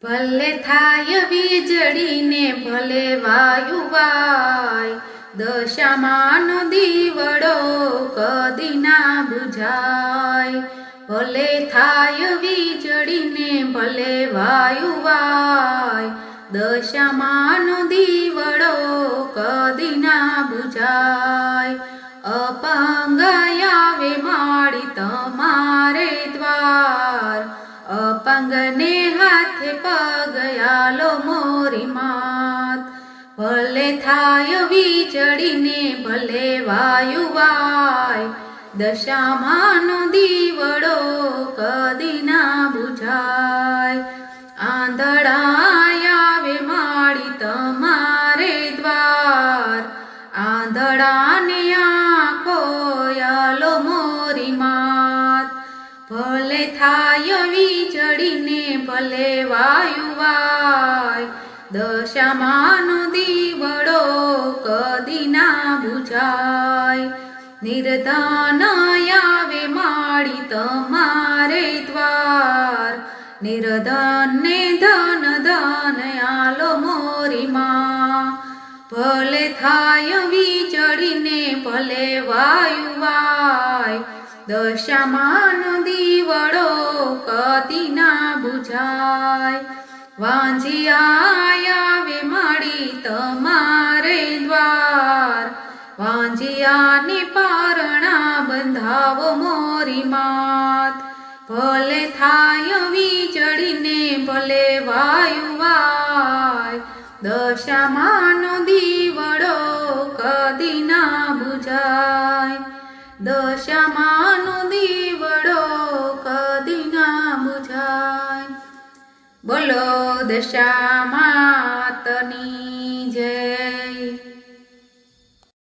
ભલે થાય વીજળીને ભલે વાયુ વાય, દશામાનો દીવડો કદી ના બુઝાય. ભલે થાય વીજળીને ભલે વાયુ વાય, દશામાનો દીવડો કદી ના બુઝાય. અપંગ આવે માડી તમારે દ્વાર, અપંગને હાથે પગયાલો મોરી માત. ભલે થાય વીજળીને ભલે વાયુ વાય, દશામાનો દીવડો કદી ના બુઝાય. આંધળા આવે માડી તમારે દ્વાર, આંધળાને આંખો યાલો મોરી માત. ભલે થાય વીજળીને ભલે વાયુ વાય, દશામાનો દીવડો કદી ના બુઝાય. નિર્ધન આવે માડી તમારે દ્વાર, નિર્ધનને ધન ધન આલો મોરી માં. ભલે થાય વીજળીને ભલે વાયુ વાય, દશામાનો દીવડો કદી ના બુઝાય. વાંઝિયા આવે માડી તમારે દ્વાર, વાંઝિયાને પારણા બંધાવો મોરી માત. ભલે થાય વીજળીને ભલે વાયુ વાય, દશામાનો દીવડો કદી ના બુઝાય. દશામાનો દીવડો કદી ના બુઝાય. બોલો દશામાં